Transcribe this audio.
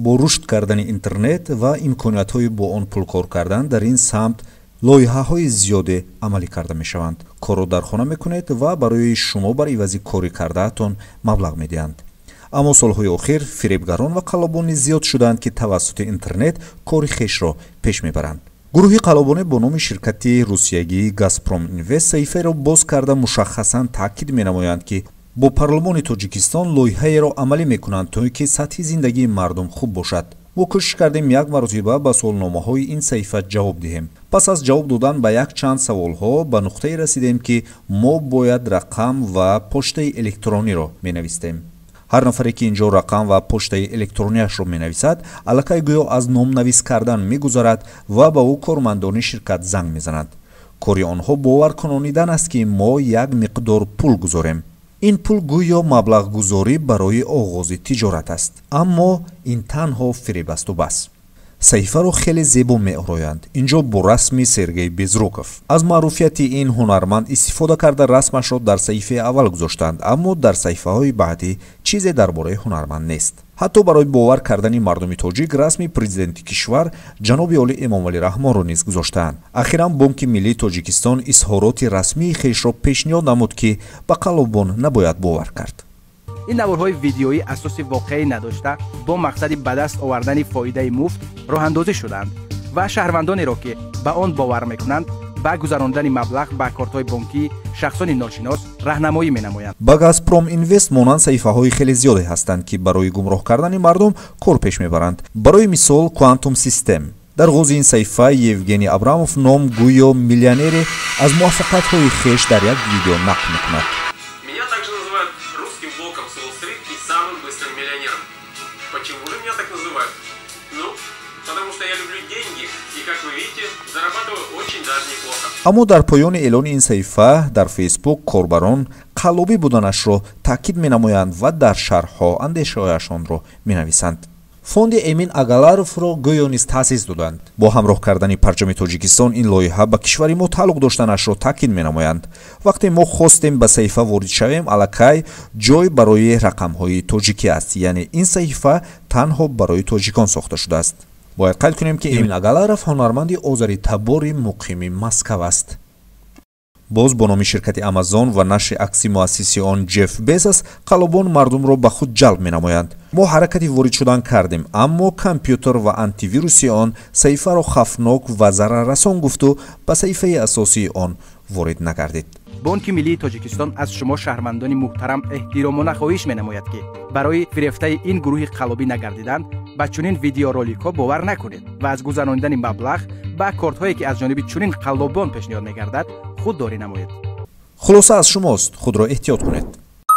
бо рушд кардани интернет ва имкониятҳои бо он пул кор кардан дар ин самт лоиҳаҳои зиёде амалӣ карда мешаванд. Корро дар хона мекунед ва барои шумо бар ивази кори кардаатон маблағ медиҳанд. аммо солҳои охир фиребгарон ва қаллобони зиёд шуданд ки тавассути интернет кори хешро пеш мебаранд. гурӯҳи қаллобоне бо номи ширкати русиягии газпром инвест саҳифаеро боз карда мушаххасан таъкид менамоянд ки бо парлумони тоҷикистон лоиҳаеро амалӣ мекунанд то ки сатҳи зиндагии мардум хуб бошад. мо кӯшиш кардем як маротиба ба суолномаҳои ин саҳифа ҷавоб диҳем. пас аз ҷавоб додан ба якчанд саволҳо ба нуқтае расидем ки мо бояд рақам ва почтаи электрониро менавистем. ҳар нафаре ки инҷо рақам ва почтаи электронияшро менависад, аллакай гӯё аз номнавис кардан мегузарад ва ба ӯ кормандони ширкат занг мезанад. кори онҳо боваркунонидан аст ки мо як миқдор пул гузорем. ин пул гӯё маблағгузорӣ барои оғози тиҷорат аст, аммо ин танҳо фиреб асту бас. саҳифаро хеле зебо меороянд. инҷо бо расми Сергей Безруков. аз маъруфияти ин ҳунарманд истифода карда расмашро дар саҳифаи аввал гузоштанд, аммо дар саҳифаҳои баъдӣ чизе дар бораи ҳунарманд нест. ҳатто барои бовар кардани мардуми тоҷик расми президенти кишвар ҷаноби Олӣ Эмомалӣ Раҳмонро низ гузоштаанд. ахиран Бонки Миллии Тоҷикистон изҳороти расмии хешро пешниҳод намуд ки ба қаллобон набояд бовар кард. ин наворҳои видеоӣ асоси воқеӣ надошта бо мақсади ба даст овардани фоидаи муфт роҳандозӣ шуданд ва шаҳрвандонеро ки ба он бовар мекунанд ба гузарондани маблағ ба кортҳои бонкӣ шахсони ношинос раҳнамоӣ менамоянд. ба Газпром Инвест монанд саҳифаҳои хеле зиёде ҳастанд ки барои гумроҳ кардани мардум кор пеш мебаранд. барои мисол Quantum System. дар ғози ин саҳифа Евгений Абрамов ном гӯё миллионере аз муваффақиятҳои хеш дар як видео нақл мекунад. Почему же меня так называют? Ну, потому что я люблю деньги и, как вы видите, зарабатываю очень даже неплохо. аммо дар поёни эълони ин саҳифа дар фейсбук корбарон қаллобӣ буданашро таъкид менамоянд ва дар шарҳҳо андешаҳояшонро менависанд. фонди Эмин Агаларовро гӯё низ таъсис доданд. бо ҳамроҳ кардани парчами Тоҷикистон ин лоиҳа ба кишвари мо тааллуқ доштанашро таъкид менамоянд. вақте мо хостем ба саҳифа ворид шавем, аллакай ҷой барои рақамҳои тоҷикӣ аст, яъне ин саҳифа танҳо барои тоҷикон сохта шудааст. бояд қайд кунем ки Эмин Агаларов ҳунарманди озари табори муқими Москав аст. боз бо номи ширкати Амазон ва нашри акси муассиси он Ҷефф Безос қаллобон мардумро ба худ ҷалб менамоянд. мо ҳаракати ворид шудан кардем, аммо компютер ва антивируси он саҳифаро хавфнок ва зараррасон гуфту ба саҳифаи асосии он ворид нагардид. Бонки Миллии Тоҷикистон аз шумо шаҳрвандони муҳтарам эҳтиромона хоҳиш менамояд ки барои фирефтаи ин гурӯҳи қаллобӣ нагардидан ба чунин видеороликҳо бовар накунед ва аз гузарондани маблағ ба кортҳое ки аз ҷониби чунин қаллобон пешниҳод мегардад худдорӣ намоед. хулоса аз шумост, худро эҳтиёт кунед.